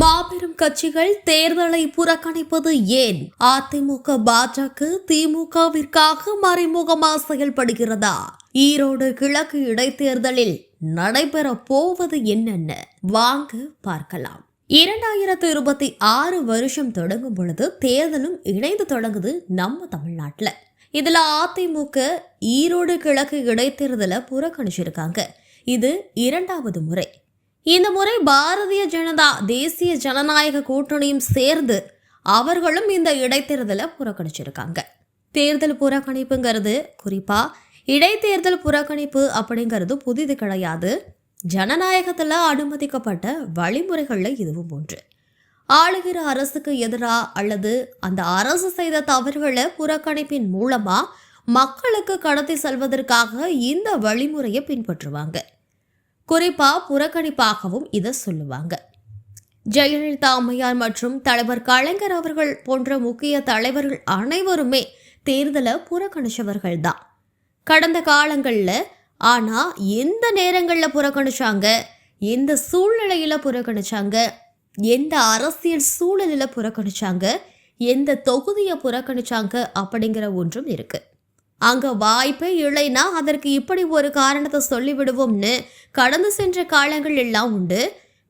மாபெரும் கட்சிகள் தேர்தலை புறக்கணிப்பது ஏன்? அதிமுக பாஜக திமுகவிற்காக மறைமுகமாக செயல்படுகிறதா? ஈரோடு கிழக்கு இடைத்தேர்தலில் நடைபெற போவது என்னென்ன வாங்க பார்க்கலாம். 2026 வருஷம் தொடங்கும் பொழுது தேர்தலும் இணைந்து தொடங்குது நம்ம தமிழ்நாட்டுல. இதுல அதிமுக ஈரோடு கிழக்கு இடைத்தேர்தலை புறக்கணிச்சிருக்காங்க. இது 2வது முறை. இந்த முறை பாரதிய ஜனதா தேசிய ஜனநாயக கூட்டணியும் சேர்ந்து அவர்களும் இந்த இடைத்தேர்தலை புறக்கணிச்சிருக்காங்க. தேர்தல் புறக்கணிப்புங்கிறது குறிப்பா இடைத்தேர்தல் புறக்கணிப்பு அப்படிங்கிறது புதிது கிடையாது. ஜனநாயகத்துல அனுமதிக்கப்பட்ட வழிமுறைகள்ல இதுவும் ஒன்று. ஆளுகிற அரசுக்கு எதிராக அல்லது அந்த அரசு செய்த தவறுகளை புறக்கணிப்பின் மூலமா மக்களுக்கு கடத்தி செல்வதற்காக இந்த வழிமுறையை பின்பற்றுவாங்க. குறிப்பா புறக்கணிப்பாகவும் இதை சொல்லுவாங்க. ஜெயலலிதா அம்மையார் மற்றும் தலைவர் கலைஞர் அவர்கள் போன்ற முக்கிய தலைவர்கள் அனைவருமே தேர்தலை புறக்கணிச்சவர்கள் தான் கடந்த காலங்கள்ல. ஆனா எந்த நேரங்கள்ல புறக்கணிச்சாங்க, எந்த சூழ்நிலையில புறக்கணிச்சாங்க, எந்த அரசியல் சூழலில புறக்கணிச்சாங்க, எந்த தொகுதியை புறக்கணிச்சாங்க அப்படிங்கிற ஒன்றும் இருக்கு. அங்க வாய்ப்பே இல்லைன்னா அதற்கு இப்படி ஒரு காரணத்தை சொல்லிவிடுவோம்னு கடந்து சென்ற காலங்கள் எல்லாம் உண்டு.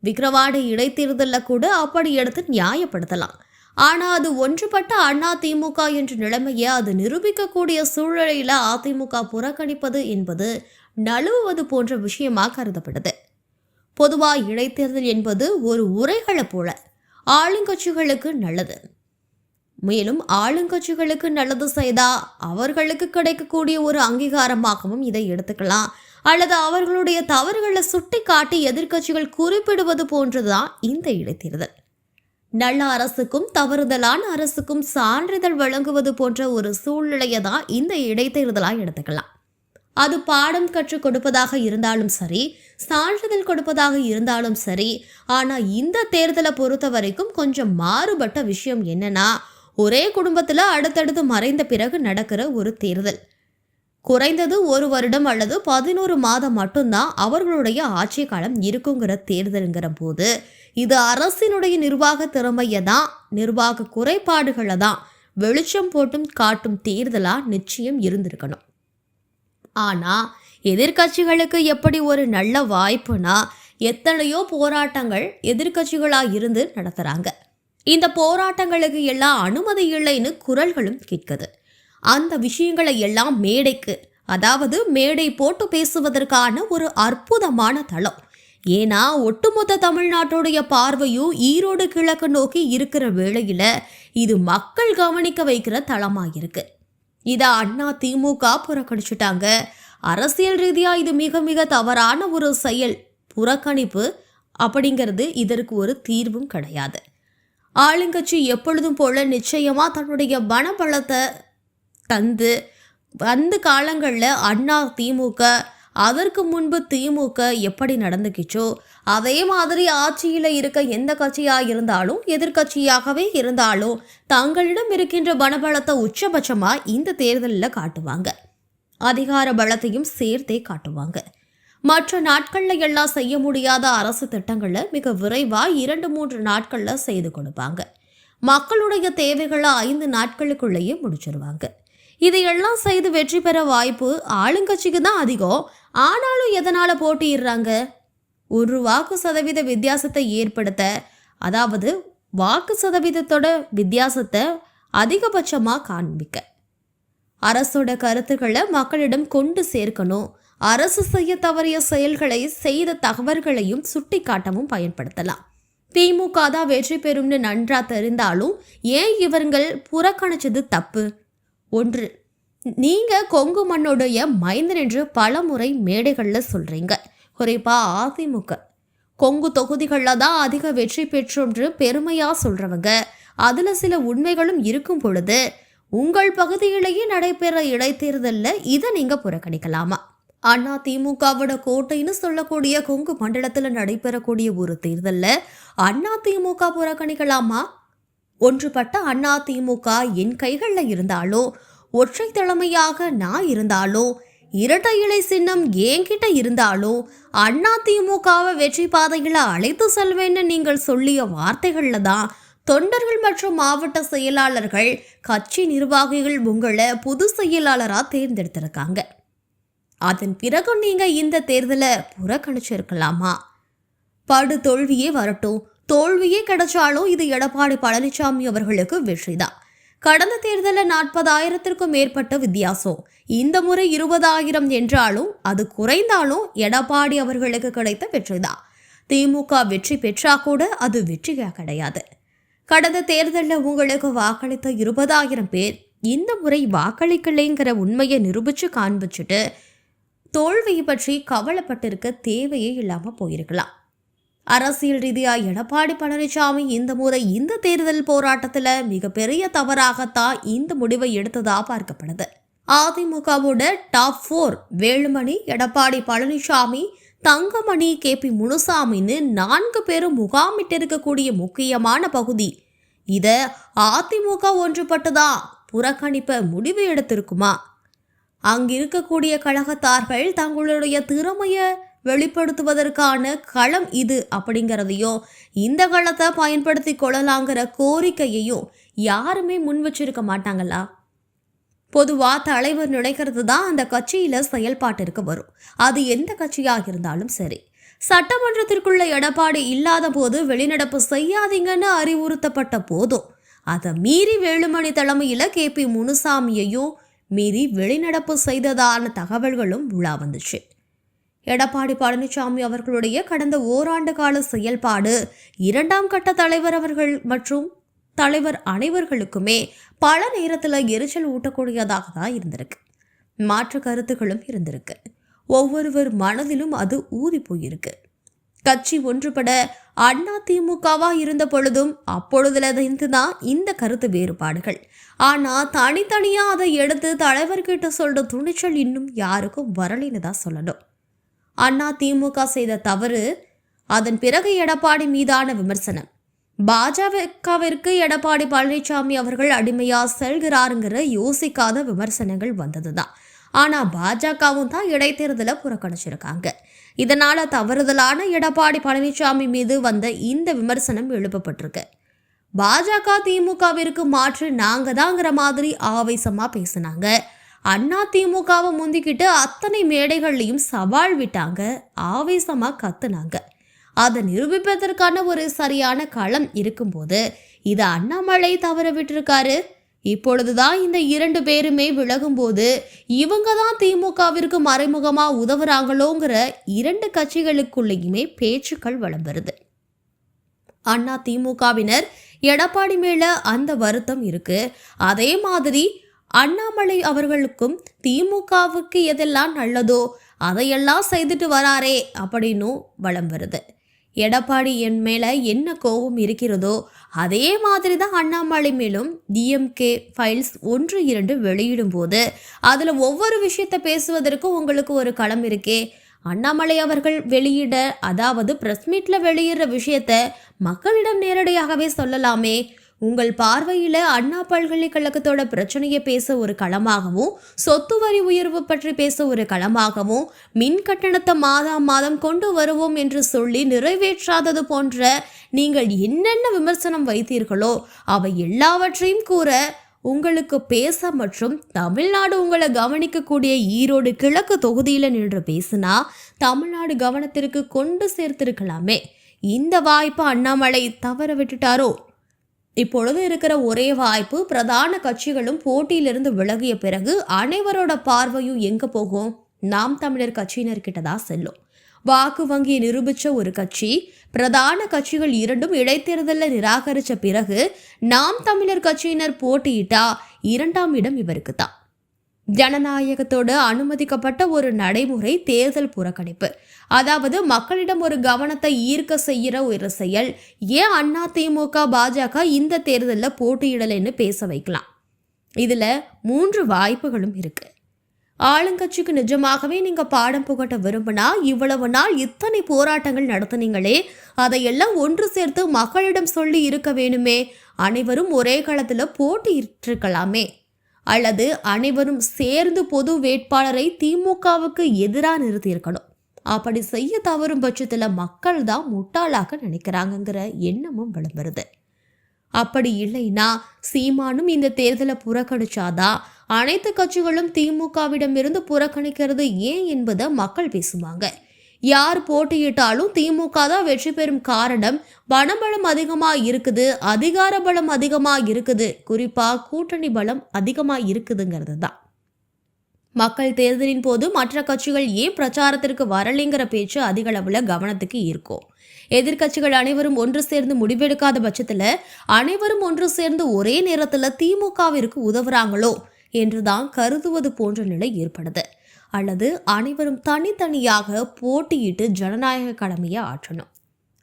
விக்கிரவாண்டி இடைத்தேர்தலில் கூட அப்படி எடுத்து நியாயப்படுத்தலாம். ஆனா அது ஒன்றுபட்ட அதிமுக என்ற நிலைமையை அது நிரூபிக்கக்கூடிய சூழ்நிலையில அதிமுக புறக்கணிப்பது என்பது நழுவுவது போன்ற விஷயமா கருதப்படுது. பொதுவா இடைத்தேர்தல் என்பது ஒரு உரைகளை போல ஆளுங்கட்சிகளுக்கு நல்லது. மேலும் ஆளுங்கட்சிகளுக்கு நல்லது செய்தா அவர்களுக்கு கிடைக்கக்கூடிய ஒரு அங்கீகாரமாகவும் இதை எடுத்துக்கலாம். அல்லது அவர்களுடைய தவறுகளை சுட்டி காட்டி எதிர்க்கட்சிகள் குறிப்பிடுவது போன்றதுதான் இந்த இடைத்தேர்தல். நல்ல அரசுக்கும் தவறுதலான அரசுக்கும் சான்றிதழ் வழங்குவது போன்ற ஒரு சூழ்நிலையை தான் இந்த இடைத்தேர்தலாக எடுத்துக்கலாம். அது பாடம் கற்றுக் கொடுப்பதாக இருந்தாலும் சரி, சான்றிதழ் கொடுப்பதாக இருந்தாலும் சரி. ஆனா இந்த தேர்தலை பொறுத்த வரைக்கும் கொஞ்சம் மாறுபட்ட விஷயம் என்னன்னா, ஒரே குடும்பத்துல அடுத்தடுத்து மறைந்த பிறகு நடக்கிற ஒரு தேர்தல். குறைந்தது 1 வருடம் அல்லது 11 மாதம் மட்டும்தான் அவர்களுடைய ஆட்சி காலம் இருக்குங்கிற தேர்தலுங்கிற போது இது அரசினுடைய நிர்வாக திறமையை தான், நிர்வாக குறைபாடுகளை தான் வெளிச்சம் போட்டும் காட்டும் தேர்தலா நிச்சயம் இருந்திருக்கணும். ஆனா எதிர்கட்சிகளுக்கு எப்படி ஒரு நல்ல வாய்ப்புனா, எத்தனையோ போராட்டங்கள் எதிர்கட்சிகளா இருந்து நடத்துறாங்க. இந்த போராட்டங்களுக்கு எல்லாம் அனுமதி இல்லைன்னு குரல்களும் கேட்குது. அந்த விஷயங்களை எல்லாம் மேடைக்கு, அதாவது மேடை போட்டு பேசுவதற்கான ஒரு அற்புதமான தளம். ஏன்னா ஒட்டுமொத்த தமிழ்நாட்டுடைய பார்வையும் ஈரோடு கிழக்கு நோக்கி இருக்கிற வேளையில இது மக்கள் கவனிக்க வைக்கிற தளமாக இருக்கு. இதை அதிமுக புறக்கணிச்சுட்டாங்க. அரசியல் ரீதியா இது மிக மிக தவறான ஒரு செயல். புறக்கணிப்பு அப்படிங்கிறது இதற்கு ஒரு தீர்வும் கிடையாது. ஆளுங்கட்சி எப்பொழுதும் போல நிச்சயமா தன்னுடைய பணபலத்தை தந்து அந்த காலங்களில் அதிமுக, அதற்கு முன்பு திமுக எப்படி நடந்துக்கிச்சோ அதே மாதிரி ஆட்சியில் இருக்க எந்த கட்சியாக இருந்தாலும் எதிர்கட்சியாகவே இருந்தாலும் தங்களிடம் இருக்கின்ற பணபலத்தை உச்சபட்சமாக இந்த தேர்தலில் காட்டுவாங்க. அதிகார பலத்தையும் சேர்த்தே காட்டுவாங்க. மற்ற நாட்களில் எல்லாம் செய்ய முடியாத அரசு திட்டங்களை மிக விரைவாக 2-3 நாட்களில் செய்து கொடுப்பாங்க. மக்களுடைய தேவைகளை 5 நாட்களுக்குள்ளேயே முடிச்சிருவாங்க. இதையெல்லாம் செய்து வெற்றி பெற வாய்ப்பு ஆளுங்கட்சிக்கு தான் அதிகம். ஆனாலும் எதனால போட்டியிடுறாங்க? ஒரு வாக்கு சதவீத வித்தியாசத்தை ஏற்படுத்த, அதாவது வாக்கு சதவீதத்தோட வித்தியாசத்தை அதிகபட்சமாக காண்பிக்க, அரசோட கருத்துக்களை மக்களிடம் கொண்டு சேர்க்கணும். அரசு செய்ய தவறிய செயல்களை, செய்த தகவல்களையும் சுட்டி காட்டவும் பயன்படுத்தலாம். திமுக தான் வெற்றி பெறும்னு நன்றா தெரிந்தாலும் ஏன் இவர்கள் புறக்கணிச்சது தப்பு? 1, நீங்க கொங்கு மண்ணுடைய மைந்தன் என்று பல முறை மேடைகளில் சொல்றீங்க. குறிப்பா அதிமுக கொங்கு தொகுதிகளில் தான் அதிக வெற்றி பெற்றோன்று பெருமையா சொல்றவங்க. அதுல சில உண்மைகளும் இருக்கும் பொழுது உங்கள் பகுதியிலேயே நடைபெற இடைத்தேர்தலில் இதை நீங்க புறக்கணிக்கலாமா? அதிமுகவோட கோட்டைன்னு சொல்லக்கூடிய கொங்கு மண்டலத்தில் நடைபெறக்கூடிய ஒரு தேர்தலில் அதிமுக புறக்கணிக்கலாமா? ஒன்றுபட்ட அதிமுக என் கைகளில் இருந்தாலும், ஒற்றை தலைமையாக நான் இருந்தாலும், இரட்டை இலை சின்னம் என்கிட்ட இருந்தாலும் அதிமுகவை வெற்றி பாதைகளை அழைத்து செல்வேன்னு நீங்கள் சொல்லிய வார்த்தைகள்ல தான் தொண்டர்கள் மற்றும் மாவட்ட செயலாளர்கள் கட்சி நிர்வாகிகள் உங்களை பொது செயலாளரா தேர்ந்தெடுத்திருக்காங்க. அதன் பிறகு நீங்க இந்த தேர்தலை புறக்கணிச்சிருக்கலாமா? படு தோல்வியே வரட்டும், தோல்வியே கிடைச்சாலும் இது எடப்பாடி பழனிசாமி அவர்களுக்கு வெற்றிதான். கடந்த தேர்தலில் 40,000க்கும் மேற்பட்ட வித்தியாசம். இந்த முறை 20,000 என்றாலும் அது குறைந்தாலும் எடப்பாடி அவர்களுக்கு கிடைத்த வெற்றிதான். திமுக வெற்றி பெற்றா கூட அது வெற்றியா கிடையாது. கடந்த தேர்தலில் உங்களுக்கு வாக்களித்த 20,000 பேர் இந்த முறை வாக்களிக்கலைங்கிற உண்மையை நிரூபிச்சு காண்பிச்சுட்டு தோல்வியை பற்றி கவலைப்பட்டிருக்க தேவையே இல்லாம போயிருக்கலாம். அரசியல் ரீதியா எடப்பாடி பழனிசாமி இந்த முறை இந்த தேர்தல் போராட்டத்துல மிகப்பெரிய தவறாகத்தான் இந்த முடிவை எடுத்ததா பார்க்கப்படுது. அதிமுகவோட டாப் 4 வேலுமணி, எடப்பாடி பழனிசாமி, தங்கமணி, KP முனுசாமின்னு 4 பேரும் முகாமிட்டிருக்கக்கூடிய முக்கியமான பகுதி. இத அதிமுக ஒன்றுபட்டுதான் புறக்கணிப்ப முடிவு எடுத்திருக்குமா? அங்கிருக்கக்கூடிய கழகத்தார்கள் தங்களுடைய திறமைய வெளிப்படுத்துவதற்கான களம் இது அப்படிங்கிறதையும் இந்த களத்தை பயன்படுத்தி கொள்ளலாங்கிற கோரிக்கையையும் யாருமே முன் வச்சிருக்க மாட்டாங்களா? பொதுவா தலைவர் நினைக்கிறது தான் அந்த கட்சியில செயல்பாட்டிற்கு வரும். அது எந்த கட்சியாக இருந்தாலும் சரி. சட்டமன்றத்திற்குள்ள எடப்பாடி இல்லாத போது வெளிநடப்பு செய்யாதீங்கன்னு அறிவுறுத்தப்பட்ட போதும் அதை மீறி வேலுமணி தலைமையில KP முனுசாமியையும் மீறி வெளிநடப்பு செய்ததான தகவல்களும் உலா வந்துச்சு. எடப்பாடி பழனிசாமி அவர்களுடைய கடந்த ஓராண்டு கால செயல்பாடு 2ஆம் கட்ட தலைவர் அவர்கள் மற்றும் தலைவர் அனைவர்களுக்குமே பல நேரத்தில் எரிச்சல் ஊட்டக்கூடியதாக தான் இருந்திருக்கு. மாற்று கருத்துக்களும் இருந்திருக்கு. ஒவ்வொருவர் மனதிலும் அது ஊறி போயிருக்கு. கட்சி ஒன்றுபட அதிமுகவா இருந்த பொழுதும் அப்பொழுதுலேருந்து தான் இந்த கருத்து வேறுபாடுகள். ஆனா தனித்தனியா அதை எடுத்து தலைவர்கிட்ட சொல்ற துணிச்சல் இன்னும் யாருக்கும் வரலைன்னு தான் சொல்லணும். அதிமுக செய்த தவறு, அதன் பிறகு எடப்பாடி மீதான விமர்சனம், பாஜகவிற்கு எடப்பாடி பழனிசாமி அவர்கள் அடிமையா செல்கிறாருங்கிற யோசிக்காத விமர்சனங்கள் வந்ததுதான். ஆனா பாஜகவும் தான் இடைத்தேர்தலை புறக்கணிச்சிருக்காங்க. இதனால தவறுதலான எடப்பாடி பழனிசாமி மீது வந்த இந்த விமர்சனம் எழுப்பப்பட்டிருக்கு. பாஜக திமுகவிற்கு மாற்று நாங்க தாங்கிற மாதிரி ஆவேசமா பேசினாங்க. அதிமுகவை முந்திக்கிட்டு அத்தனை மேடைகள்லையும் சவால் விட்டாங்க, ஆவேசமா கத்துனாங்க. அதை நிரூபிப்பதற்கான ஒரு சரியான களம் இருக்கும்போது இது அண்ணாமலை தவற விட்டுருக்காரு. இப்பொழுதுதான் இந்த 2 பேருமே விலகும் போது இவங்க தான் திமுகவிற்கு மறைமுகமா உதவுறாங்களோங்கிற 2 கட்சிகளுக்குள்ளேயுமே பேச்சுக்கள் வலம் வருது. அதிமுகவினர் எடப்பாடி மேல அந்த வருத்தம் இருக்கு. அதே மாதிரி அண்ணாமலை அவர்களுக்கும் திமுகவுக்கு எதெல்லாம் நல்லதோ அதையெல்லாம் செய்துட்டு வராரே அப்படின்னும் வலம் வருது. எடப்பாடி என் மேல என்ன கோபம் இருக்கிறதோ அதே மாதிரி தான் அண்ணாமலை மேலும் DMK ஃபைல்ஸ் 1-2 வெளியிடும் போது அதுல ஒவ்வொரு விஷயத்தை பேசுவதற்கும் உங்களுக்கு ஒரு களம் இருக்கே. அண்ணாமலை அவர்கள் வெளியிட, அதாவது பிரஸ் மீட்ல வெளியிடுற விஷயத்த மக்களிடம் நேரடியாகவே சொல்லலாமே. உங்கள் பார்வையில அண்ணா பல்கலைக்கழகத்தோட பிரச்சனையை பேச ஒரு களமாகவும், சொத்து வரி உயர்வு பற்றி பேச ஒரு களமாகவும், மின் கட்டணத்தை மாதம் கொண்டு வருவோம் என்று சொல்லி நிறைவேற்றாதது போன்ற நீங்கள் என்னென்ன விமர்சனம் வைத்தீர்களோ அவை எல்லாவற்றையும் கூற, உங்களுக்கு பேச மற்றும் தமிழ்நாடு உங்களை கவனிக்கக்கூடிய ஈரோடு கிழக்கு தொகுதியில நின்று பேசினா தமிழ்நாடு கவனத்திற்கு கொண்டு சேர்த்திருக்கலாமே. இந்த வாய்ப்பு அண்ணாமலை தவற விட்டுட்டாரோ? இப்பொழுது இருக்கிற ஒரே வாய்ப்பு, பிரதான கட்சிகளும் போட்டியிலிருந்து விலகிய பிறகு அனைவரோட பார்வையும் எங்க போகும்? நாம் தமிழர் கட்சியினர்கிட்ட தான் செல்லும். வாக்கு வங்கியை நிரூபிச்ச ஒரு கட்சி, பிரதான கட்சிகள் 2ம் இடைத்தேர்தலில் நிராகரிச்ச பிறகு நாம் தமிழர் கட்சியினர் போட்டியிட்டா 2ஆம் இடம் இவருக்கு தான். ஜனநாயகத்தோடு அனுமதிக்கப்பட்ட ஒரு நடைமுறை தேர்தல் புறக்கணிப்பு. அதாவது மக்களிடம் ஒரு கவனத்தை ஈர்க்க செய்கிற ஒரு செயல். ஏன் அதிமுக பாஜக இந்த தேர்தலில் போட்டியிடலைன்னு பேச வைக்கலாம். இதுல 3 வாய்ப்புகளும் இருக்கு. ஆளுங்கட்சிக்கு நிஜமாகவே நீங்க பாடம் புகட்ட விரும்பினா இவ்வளவு நாள் இத்தனை போராட்டங்கள் நடத்துனீங்களே, அதையெல்லாம் ஒன்று சேர்த்து மக்களிடம் சொல்லி இருக்க வேணுமே. அனைவரும் ஒரே களத்துல போட்டியிட்டிருக்கலாமே. அல்லது அனைவரும் சேர்ந்து பொது வேட்பாளரை திமுகவுக்கு எதிராக நிறுத்தியிருக்கணும். அப்படி செய்ய தவறும் பட்சத்தில் மக்கள் தான் முட்டாளாக நினைக்கிறாங்கங்கிற எண்ணமும் விளம்புறது. அப்படி இல்லைன்னா சீமானும் இந்த தேர்தலை புறக்கணிச்சாதான் அனைத்து கட்சிகளும் திமுகவிடமிருந்து புறக்கணிக்கிறது ஏன் என்பதை மக்கள் பேசுவாங்க. யார் போட்டியிட்டாலும் திமுக தான் வெற்றி பெறும் காரணம் பணபலம் அதிகமா இருக்குது, அதிகார பலம் அதிகமா இருக்குது, குறிப்பா கூட்டணி பலம் அதிகமா இருக்குதுங்கிறது தான். மக்கள் தேர்தலின் போது மற்ற கட்சிகள் ஏன் பிரச்சாரத்திற்கு வரலைங்கிற பேச்சு அதிக அளவுல கவனத்துக்கு இருக்கும். எதிர்கட்சிகள் அனைவரும் ஒன்று சேர்ந்து முடிவெடுக்காத பட்சத்துல அனைவரும் ஒன்று சேர்ந்து ஒரே நேரத்துல திமுகவிற்கு உதவுறாங்களோ என்றுதான் கருதுவது போன்ற நிலை ஏற்படுது. அல்லது அனைவரும் தனித்தனியாக போட்டியிட்டு ஜனநாயக கடமையை ஆற்றணும்.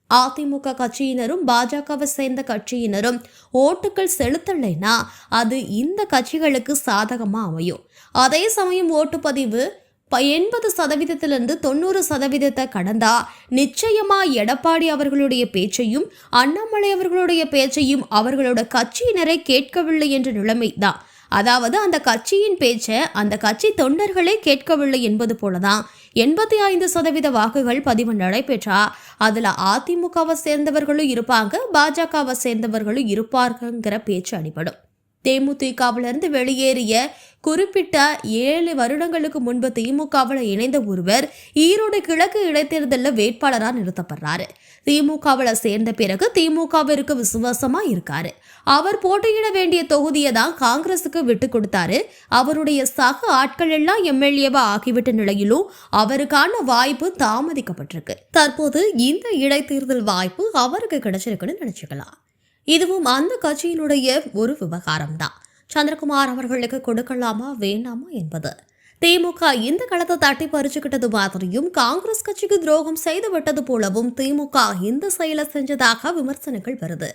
அதிமுக கட்சியினரும் பாஜகவை சேர்ந்த கட்சியினரும் ஓட்டுகள் செலுத்தலைன்னா அது இந்த கட்சிகளுக்கு சாதகமா அமையும். அதே சமயம் ஓட்டுப்பதிவு 80% 90% கடந்தா நிச்சயமா எடப்பாடி அவர்களுடைய பேச்சையும் அண்ணாமலை அவர்களுடைய பேச்சையும் அவர்களோட கட்சியினரை கேட்கவில்லை என்ற நிலைமை தான். அதாவது அந்த கட்சியின் பேச்சை அந்த கட்சி தொண்டர்களே கேட்கவில்லை என்பது போலதான் 85% வாக்குகள் பதிவு நடைபெற்றா அதுல அதிமுகவை சேர்ந்தவர்களும் இருப்பாங்க, பாஜகவை சேர்ந்தவர்களும் இருப்பார்கிற பேச்சு அடிபடும். தேமுதிகவிலிருந்து வெளியேறிய குறிப்பிட்ட 7 வருடங்களுக்கு முன்பு திமுகவில் இணைந்த ஒருவர் ஈரோடு கிழக்கு இடைத்தேர்தலில் வேட்பாளராக நிறுத்தப்படுறாரு. திமுகவில் சேர்ந்த பிறகு திமுகவிற்கு விசுவாசமா இருக்காரு. அவர் போட்டியிட வேண்டிய தொகுதியை தான் காங்கிரசுக்கு விட்டு கொடுத்தாரு. அவருடைய சக ஆட்கள் எல்லாம் எம்எல்ஏவா ஆகிவிட்ட நிலையிலும் அவருக்கான வாய்ப்பு தாமதிக்கப்பட்டிருக்கு. தற்போது இந்த இடைத்தேர்தல் வாய்ப்பு அவருக்கு கிடைச்சிருக்குன்னு நினைச்சுக்கலாம். இதுவும் அந்த கட்சியினுடைய ஒரு விவகாரம் தான். சந்திரகுமார் அவர்களுக்கு கொடுக்கலாமா வேண்டாமா என்பது. திமுக இந்த களத்தை தட்டி பறிச்சுக்கிட்டது மாதிரியும் காங்கிரஸ் கட்சிக்கு துரோகம் செய்து விட்டது போலவும் திமுக இந்த செயலை செஞ்சதாக விமர்சனங்கள் வருது.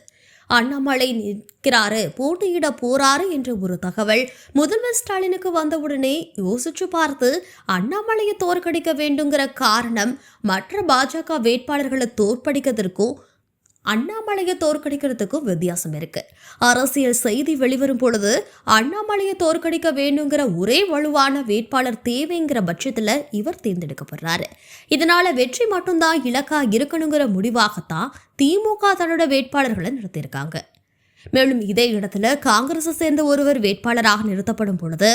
அண்ணாமலை நிற்கிறாரு, போட்டியிட போறாரு என்ற ஒரு தகவல் முதல்வர் ஸ்டாலினுக்கு வந்தவுடனே யோசிச்சு பார்த்து அண்ணாமலையை தோற்கடிக்க வேண்டுங்கிற காரணம் மற்ற பாஜக வேட்பாளர்களை தோற்கடிக்கிறதுக்கும் அண்ணாமலையை தோற்கடிக்கிறதுக்கும் வித்தியாசம் இருக்கு. அரசியல் செய்தி வெளிவரும் பொழுது அண்ணாமலையை தோற்கடிக்க வேண்டுங்கிற ஒரே வலுவான வேட்பாளர் தேவைங்கிற பட்சத்துல இவர் தேர்ந்தெடுக்கப்படுறாரு. இதனால வெற்றி மட்டும்தான் இலக்கா இருக்கணுங்கிற முடிவாகத்தான் திமுக தன்னோட வேட்பாளர்களை நிறுத்தியிருக்காங்க. மேலும் இதே இடத்துல காங்கிரஸை சேர்ந்த ஒருவர் வேட்பாளராக நிறுத்தப்படும் பொழுது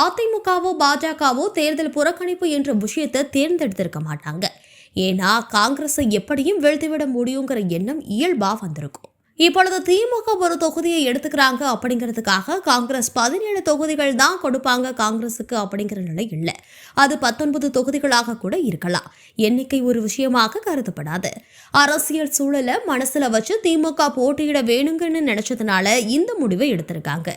அதிமுகவோ பாஜகவோ தேர்தல் புறக்கணிப்பு என்ற விஷயத்தை தேர்ந்தெடுத்திருக்க மாட்டாங்க. ஏன்னா காங்கிரஸை எப்படியும் வீழ்த்திவிட முடியுங்கிற எண்ணம் இயல்பா வந்திருக்கும். இப்பொழுது திமுக ஒரு தொகுதியை எடுத்துக்கிறாங்க அப்படிங்கிறதுக்காக காங்கிரஸ் 17 தொகுதிகள் தான் கொடுப்பாங்க காங்கிரஸுக்கு அப்படிங்கிற நிலை இல்லை. அது 19 தொகுதிகளாக கூட இருக்கலாம். எண்ணிக்கை ஒரு விஷயமாக கருதப்படாது. அரசியல் சூழலை மனசுல வச்சு திமுக போட்டியிட வேணுங்கன்னு நினைச்சதுனால இந்த முடிவை எடுத்திருக்காங்க.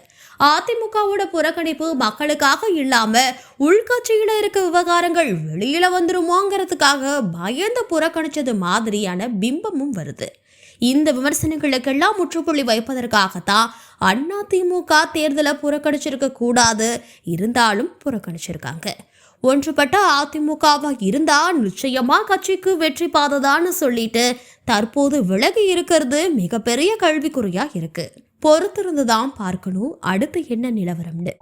அதிமுகவோட புறக்கணிப்பு மக்களுக்காக இல்லாம உள்கட்சியில இருக்க விவகாரங்கள் வெளியில வந்துருமோங்கிறதுக்காக பயந்து புறக்கணிச்சது மாதிரியான பிம்பமும் வருது. இந்த விமர்சனங்களுக்கெல்லாம் முற்றுப்புள்ளி வைப்பதற்காகத்தான் அதிமுக தேர்தலை புறக்கணிச்சிருக்க கூடாது, இருந்தாலும் புறக்கணிச்சிருக்காங்க. ஒன்றுபட்ட அதிமுகவா இருந்தா நிச்சயமா கட்சிக்கு வெற்றி பாததான்னு சொல்லிட்டு தற்போது விலகி இருக்கிறது மிகப்பெரிய கேள்விக்குறியா இருக்கு. பொறுத்திருந்துதான் பார்க்கணும் அடுத்து என்ன நிலவரம்னு.